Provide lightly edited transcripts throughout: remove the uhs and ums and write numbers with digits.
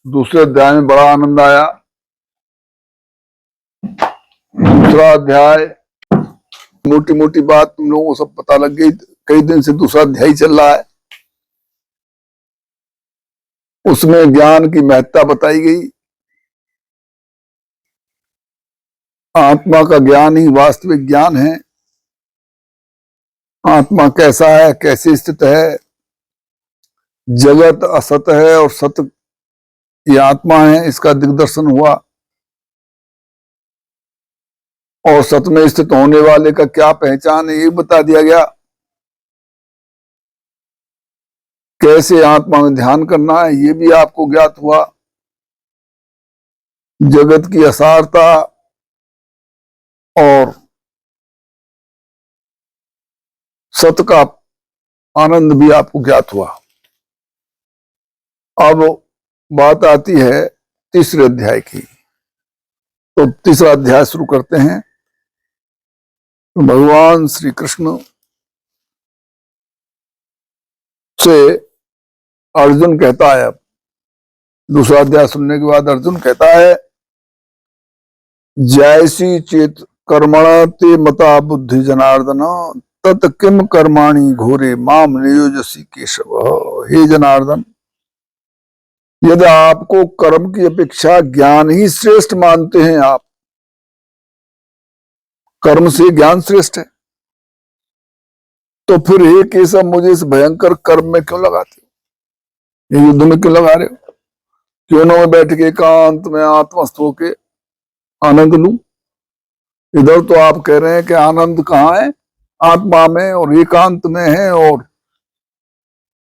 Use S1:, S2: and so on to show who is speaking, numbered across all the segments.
S1: दूसरे अध्याय में बड़ा आनंद आया। दूसरा अध्याय मोटी मोटी बात तुम लोगों को सब पता लग गई। कई दिन से दूसरा अध्याय चल रहा है, उसमें ज्ञान की महत्ता बताई गई। आत्मा का ज्ञान ही वास्तविक ज्ञान है। आत्मा कैसा है, कैसे स्थित है, जगत असत है और सत ये आत्मा है, इसका दिग्दर्शन हुआ। और सत में स्थित होने वाले का क्या पहचान है ये बता दिया गया। कैसे आत्मा में ध्यान करना है ये भी आपको ज्ञात हुआ। जगत की असारता और सत का आनंद भी आपको ज्ञात हुआ। अब बात आती है तीसरे अध्याय की। तो तीसरा अध्याय शुरू करते हैं। भगवान श्री कृष्ण से अर्जुन कहता है, अब दूसरा अध्याय सुनने के बाद अर्जुन कहता है, जैसी चेत कर्मण ते मता बुद्धि जनार्दन तत् किम कर्माणि घोरे माम नियोजसी केशव। हे जनार्दन, यदि आपको कर्म की अपेक्षा ज्ञान ही श्रेष्ठ मानते हैं, आप कर्म से ज्ञान श्रेष्ठ है, तो फिर हे केशव मुझे इस भयंकर कर्म में क्यों लगाते हो, ये युद्ध में क्यों लगा रहे हो? क्यों ना मैं बैठ के एकांत में आत्मस्थ होके आनंद लूं। इधर तो आप कह रहे हैं कि आनंद कहाँ है, आत्मा में और एकांत में है और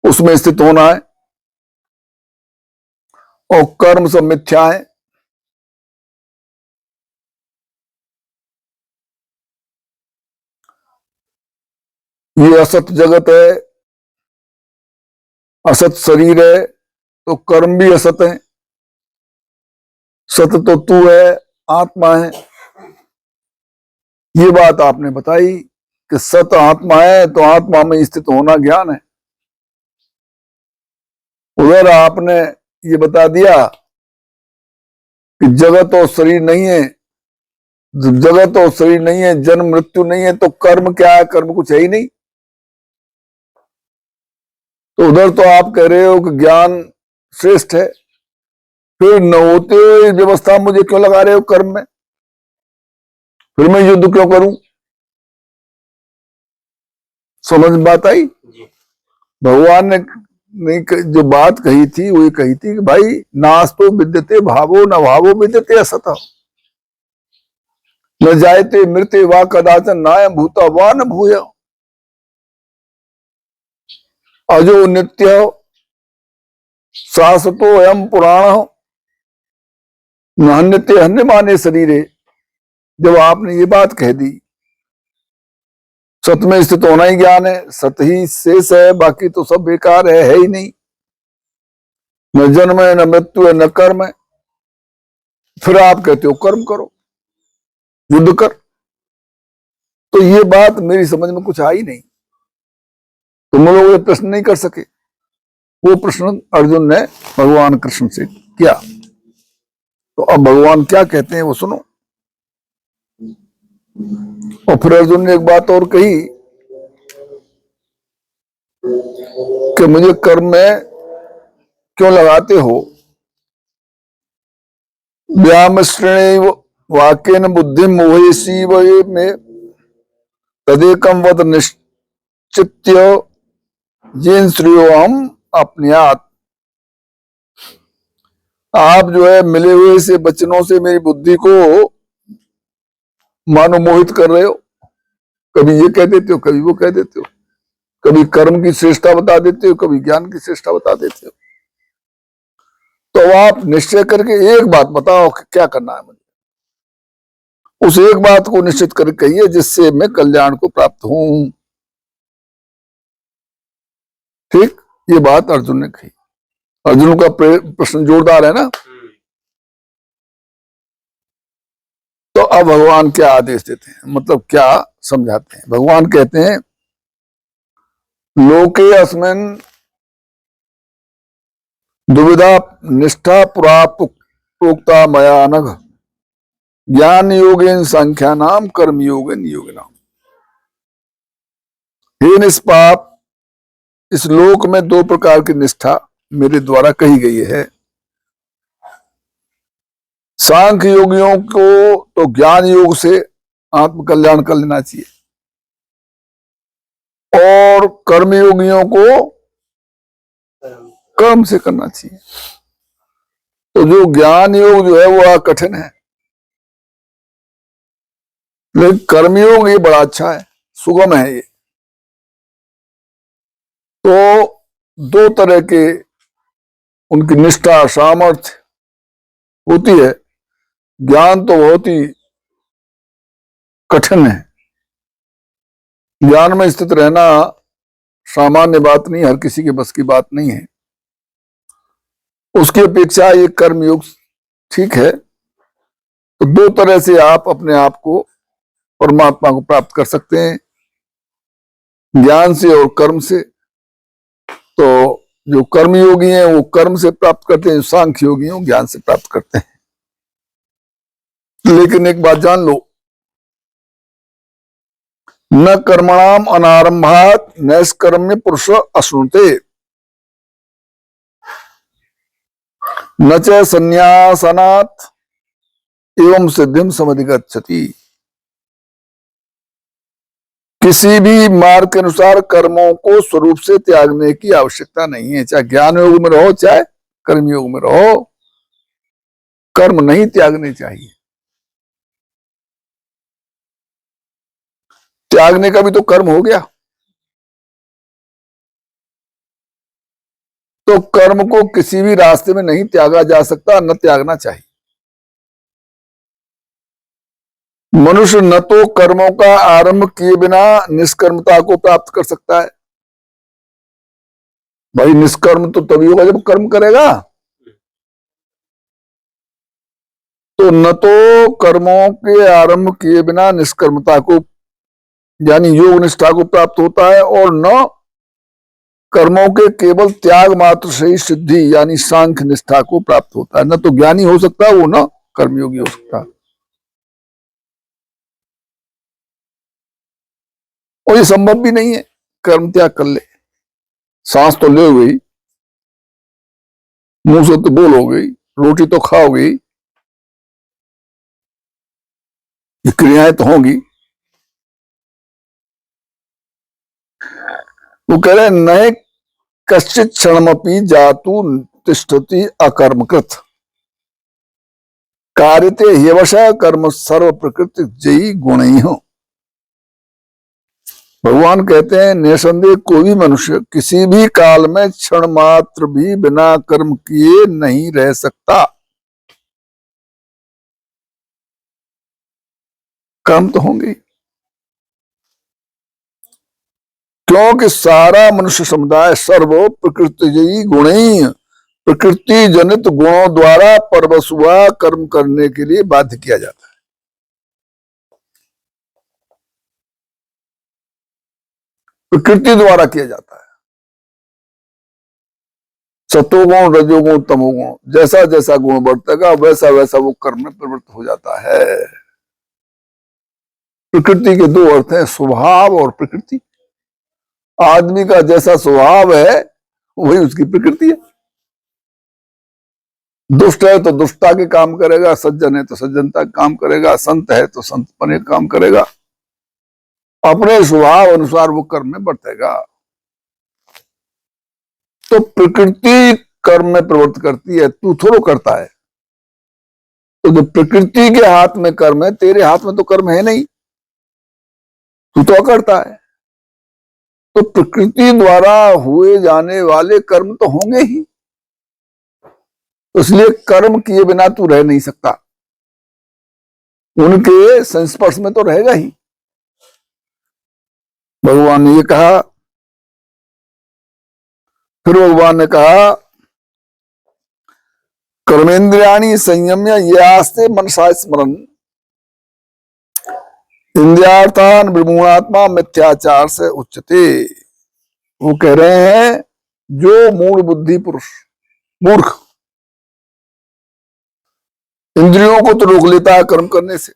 S1: उसमें स्थित होना है, और कर्म सब मिथ्या है। ये असत जगत है, असत शरीर है, तो कर्म भी असत है। सत तो तू है, आत्मा है। ये बात आपने बताई कि सत आत्मा है, तो आत्मा में स्थित होना ज्ञान है। उधर आपने ये बता दिया कि जगत और शरीर नहीं है। जगत और शरीर नहीं है, जन्म मृत्यु नहीं है, तो कर्म क्या है? कर्म कुछ है ही नहीं। तो उधर तो आप कह रहे हो कि ज्ञान श्रेष्ठ है, फिर न होते हुए व्यवस्था मुझे क्यों लगा रहे हो कर्म में? फिर मैं युद्ध क्यों करूं? समझ में बात आई? भगवान ने जो बात कही थी वो ये कही थी कि भाई नास्तो विद्यते भावो न भावो विद्यते असत, न जायते मृत्य वा कदाचन नायम भूता वा न भूय, अजो नित्य शाश्वतो अयम पुराण न हन्यते हन्य माने शरीरे। जब आपने ये बात कह दी, सत में स्थित होना ही ज्ञान है, सत ही शेष है, बाकी तो सब बेकार है ही नहीं। न जन्म है, न मृत्यु है, न कर्म है। फिर आप कहते हो कर्म करो, युद्ध कर। तो ये बात मेरी समझ में कुछ आई नहीं। तुम लोग ये प्रश्न नहीं कर सके, वो प्रश्न अर्जुन ने भगवान कृष्ण से किया। तो अब भगवान क्या कहते हैं वो सुनो। और फिर अर्जुन ने एक बात और कही कि मुझे कर्म में क्यों लगाते हो? व्याम श्रेणी वाक्यन बुद्धि मोहेसी में तदेकम वद निश्चित्य जिन श्रेयो हम अपन्यात। आप जो है मिले हुए से वचनों से मेरी बुद्धि को मानो मोहित कर रहे हो। कभी ये कह देते हो, कभी वो कह देते हो, कभी कर्म की श्रेष्ठता बता देते हो, कभी ज्ञान की श्रेष्ठता बता देते हो। तो आप निश्चय करके एक बात बताओ कि क्या करना है मुझे। उस एक बात को निश्चित करके कहिए जिससे मैं कल्याण को प्राप्त हूं। ठीक, ये बात अर्जुन ने कही। अर्जुन का प्रश्न जोरदार है ना। तो अब भगवान क्या आदेश देते हैं, मतलब क्या समझाते हैं? भगवान कहते हैं, लोके अस्मिन् दुविधा निष्ठा पुरा प्रोक्ता मया नघ ज्ञान योगेन संख्या नाम कर्म योगेन योगिनाम। हे निष्पाप, इस लोक में दो प्रकार की निष्ठा मेरे द्वारा कही गई है। सांख्य योगियों को तो ज्ञान योग से आत्मकल्याण कर लेना चाहिए और कर्मयोगियों को कर्म से करना चाहिए। तो जो ज्ञान योग जो है वो कठिन है, लेकिन कर्मयोग ये बड़ा अच्छा है, सुगम है ये। तो दो तरह के उनकी निष्ठा सामर्थ्य होती है। ज्ञान तो बहुत ही कठिन है, ज्ञान में स्थित रहना सामान्य बात नहीं, हर किसी के बस की बात नहीं है। उसकी अपेक्षा ये कर्मयोग ठीक है। तो दो तरह से आप अपने आप को परमात्मा को प्राप्त कर सकते हैं, ज्ञान से और कर्म से। तो जो कर्मयोगी हैं वो कर्म से प्राप्त करते हैं, सांख्य योगी हैं ज्ञान से प्राप्त करते हैं। लेकिन एक बात जान लो, न कर्मणाम अनारंभात नैष्कर्म्य पुरुष अश्नुते न च संन्यासनात् एवं सिद्धिम समधिगच्छति। किसी भी मार्ग के अनुसार कर्मों को स्वरूप से त्यागने की आवश्यकता नहीं है। चाहे ज्ञान योग में रहो चाहे कर्म योग में रहो, कर्म नहीं त्यागने चाहिए। त्यागने का भी तो कर्म हो गया। तो कर्म को किसी भी रास्ते में नहीं त्यागा जा सकता, न त्यागना चाहिए। मनुष्य न तो कर्मों का आरंभ किए बिना निष्कर्मता को प्राप्त कर सकता है। भाई निष्कर्म तो तभी होगा जब कर्म करेगा। तो न तो कर्मों के आरंभ किए बिना निष्कर्मता को यानी योग निष्ठा को प्राप्त होता है, और न कर्मों के केवल त्याग मात्र से ही सिद्धि यानी सांख्य निष्ठा को प्राप्त होता है। न तो ज्ञानी हो सकता है वो, न कर्मयोगी हो सकता है। और ये संभव भी नहीं है कर्म त्याग कर ले। सांस तो ले गई, मुंह से तो बोल हो गई, रोटी तो खाओगी, ये क्रियाएं तो होंगी। वो कह रहे नए कश्चित क्षणमपि जातु तिष्ठति अकर्मकृत कार्यते ह्यवश कर्म सर्व प्रकृति जयी गुणी हो। भगवान कहते हैं निसंदेह कोई भी मनुष्य किसी भी काल में क्षण मात्र भी बिना कर्म किए नहीं रह सकता। कर्म तो होंगे, क्योंकि सारा मनुष्य समुदाय सर्व प्रकृति गुणी प्रकृति जनित गुणों द्वारा परवश हुआ कर्म करने के लिए बाध्य किया जाता है। प्रकृति द्वारा किया जाता है। सतोगुण रजोगुण तमोगुण, जैसा जैसा गुण बढ़तेगा वैसा वैसा वो कर्म में प्रवृत्त हो जाता है। प्रकृति के दो अर्थ हैं, स्वभाव और प्रकृति। आदमी का जैसा स्वभाव है वही उसकी प्रकृति है। दुष्ट है तो दुष्टता के काम करेगा, सज्जन है तो सज्जनता के काम करेगा, संत है तो संतपने के काम करेगा। अपने स्वभाव अनुसार वो कर्म में बढ़तेगा। तो प्रकृति कर्म में प्रवृत्त करती है, तू थोड़ा करता है। तो जो प्रकृति के हाथ में कर्म है, तेरे हाथ में तो कर्म है नहीं, तू तो करता है। तो प्रकृति द्वारा हुए जाने वाले कर्म तो होंगे ही, इसलिए कर्म किए बिना तू रह नहीं सकता, उनके संस्पर्श में तो रहेगा ही। भगवान ने ये कहा। फिर भगवान ने कहा कर्मेंद्रियाणि संयम्य ये आस्ते मनसा स्मरण इंद्रियार्थान विमूढ़ात्मा मिथ्याचार से उच्चते। वो कह रहे हैं जो मूल बुद्धि पुरुष मूर्ख इंद्रियों को तो रोक लेता है कर्म करने से।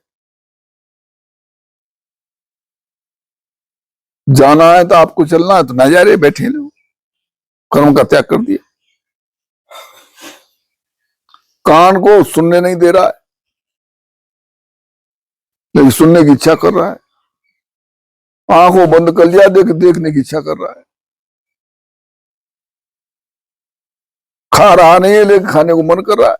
S1: जाना है तो आपको चलना है तो ना जा रहे, बैठे लो, कर्म का त्याग कर दिया। कान को सुनने नहीं दे रहा है, लेकिन सुनने की इच्छा कर रहा है। आंखों बंद कर लिया, देखने की इच्छा कर रहा है। खा रहा नहीं है, लेकिन खाने को मन कर रहा है।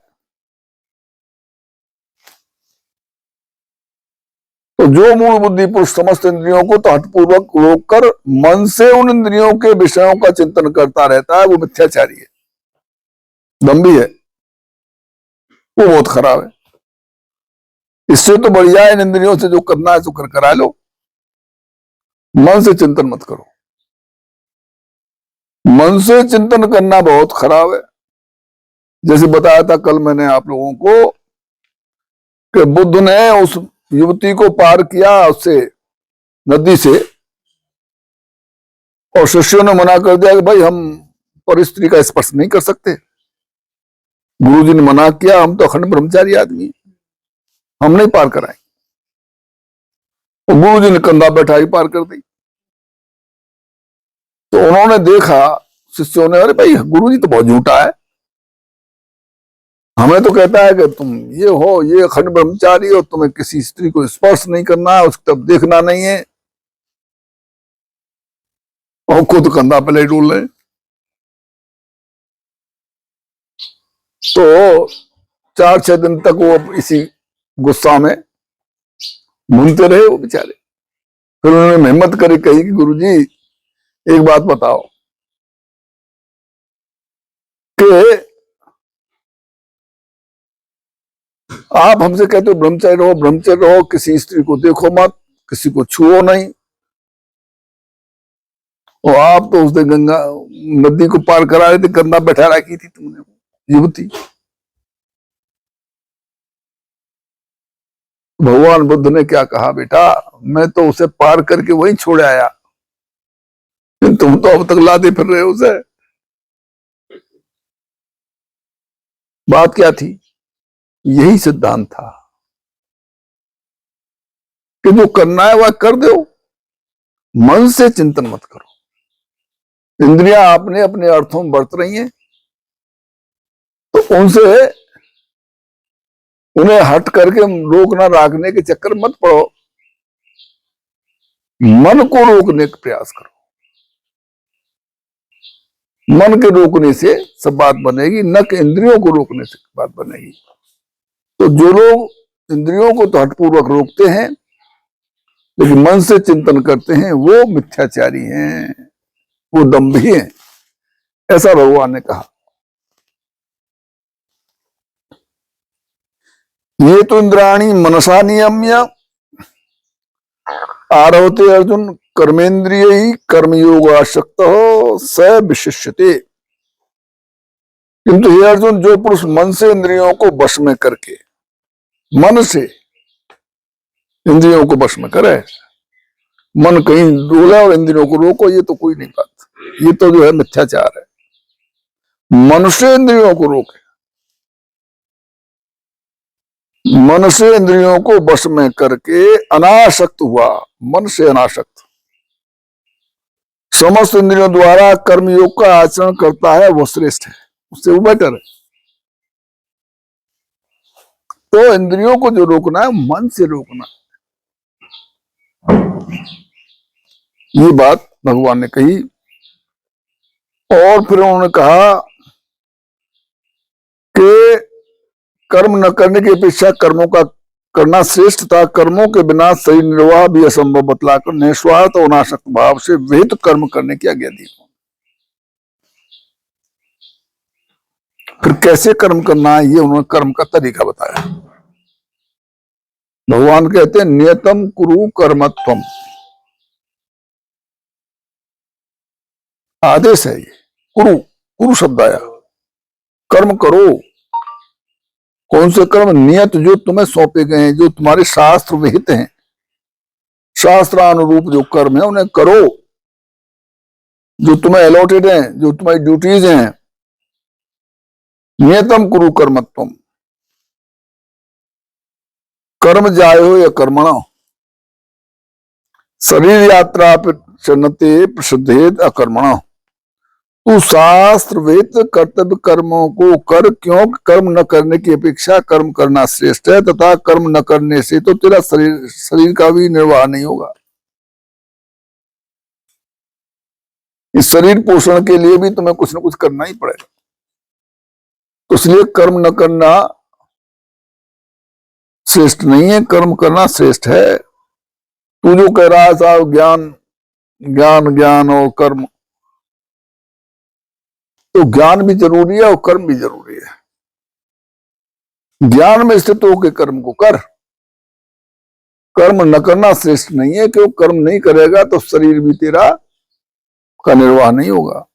S1: तो जो मूल बुद्धि पुरुष समस्त इंद्रियों को तो हठपूर्वक रोककर मन से उन इंद्रियों के विषयों का चिंतन करता रहता है, वो मिथ्याचारी है, दम्भी है, वो बहुत खराब है। इससे तो बढ़िया इन इंद्रियों से जो करना है तो कर करा लो, मन से चिंतन मत करो। मन से चिंतन करना बहुत खराब है। जैसे बताया था कल मैंने आप लोगों को कि बुद्ध ने उस युवती को पार किया उससे नदी से, और शिष्यों ने मना कर दिया कि भाई हम पर स्त्री का स्पर्श नहीं कर सकते। गुरुजी ने मना किया, हम तो अखंड ब्रह्मचारी आदमी, हम नहीं पार कराएंगे। और गुरुजी ने कंधा बैठाई, पार कर दी। तो उन्होंने देखा शिष्यों ने, अरे भाई गुरुजी तो बहुत झूठा है, हमें तो कहता है कि तुम ये हो, ये अखंड ब्रह्मचारी हो, तुम्हें किसी स्त्री को स्पर्श नहीं करना है, उसकी तरफ देखना नहीं है, और खुद कंधा पहले डोल रहे। तो 4-6 दिन तक वो इसी गुस्सा में घूमते रहे वो बेचारे। फिर उन्होंने हिम्मत करी, कही कि गुरुजी एक बात बताओ कि आप हमसे कहते हो ब्रह्मचारी रहो, ब्रह्मचारी रहो, किसी स्त्री को देखो मत, किसी को छुओ नहीं, और आप तो उस दिन गंगा नदी को पार करा रहे थे, कंधा बैठा रखी थी तुमने युवती। भगवान बुद्ध ने क्या कहा, बेटा मैं तो उसे पार करके वहीं छोड़ आया, तुम तो अब तक लादे फिर रहे हो उसे। बात क्या थी, यही सिद्धांत था कि जो करना है वह कर दो, मन से चिंतन मत करो। इंद्रियां आपने अपने अर्थों में बरत रही हैं, तो उनसे उन्हें हट करके रोकना राखने के चक्कर मत पड़ो, मन को रोकने का प्रयास करो। मन के रोकने से सब बात बनेगी, न कि इंद्रियों को रोकने से बात बनेगी। तो जो लोग इंद्रियों को तो हठपूर्वक रोकते हैं लेकिन मन से चिंतन करते हैं, वो मिथ्याचारी हैं, वो दम्भी हैं, ऐसा भगवान ने कहा। ये तो इंद्राणी मनसा नियम्य आरभते अर्जुन कर्मेंद्रिय ही कर्मयोग आशक्त हो स विशिष्यते। किंतु हे अर्जुन, जो पुरुष मन से इंद्रियों को वश में करके, मन से इंद्रियों को वश में करे, मन कहीं डोला और इंद्रियों को रोको, ये तो कोई नहीं बात, ये तो जो है मिथ्याचार है। मन से इंद्रियों को रोके, मन से इंद्रियों को वश में करके अनासक्त हुआ, मन से अनासक्त, समस्त इंद्रियों द्वारा कर्मयोग का आचरण करता है, वो श्रेष्ठ है, उससे वो बेटर है। तो इंद्रियों को जो रोकना है, मन से रोकना, ये बात भगवान ने कही। और फिर उन्होंने कहा कि कर्म न करने की अपेक्षा कर्मों का करना श्रेष्ठ था। कर्मों के बिना शरीर निर्वाह भी असंभव बतलाकर निस्वार्थ और अनासक्त भाव से विहित कर्म करने की आज्ञा दी। फिर कैसे कर्म करना है, ये उन्होंने कर्म का तरीका बताया। भगवान कहते हैं नियतम कुरु कर्मत्वम, आदेश है ये, कुरु, कुरु शब्द आया, कर्म करो। कौन से कर्म? नियत, जो तुम्हें सौंपे गए हैं, जो तुम्हारे शास्त्र विहित हैं, शास्त्रानुरूप जो कर्म है उन्हें करो, जो तुम्हें अलॉटेड हैं, जो तुम्हारी ड्यूटीज हैं, नियतम कुरु कर्मत्वम, कर्म जायो या कर्मणा, शरीर यात्रा चलते प्रसिद्धेद अकर्मणा। तू शास्त्र वेद कर्तव्य कर्मों को कर, क्यों कर्म न करने की अपेक्षा कर्म करना श्रेष्ठ है, तथा कर्म न करने से तो तेरा शरीर का भी निर्वाह नहीं होगा। इस शरीर पोषण के लिए भी तुम्हें कुछ न कुछ करना ही पड़ेगा, तो इसलिए कर्म न करना श्रेष्ठ नहीं है, कर्म करना श्रेष्ठ है। तू जो कह रहा है साहब ज्ञान ज्ञान ज्ञान और कर्म, तो ज्ञान भी जरूरी है और कर्म भी जरूरी है। ज्ञान में स्थित होकर कर्म को कर, कर्म न करना श्रेष्ठ नहीं है, क्यों कर्म नहीं करेगा तो शरीर भी तेरा का निर्वाह नहीं होगा।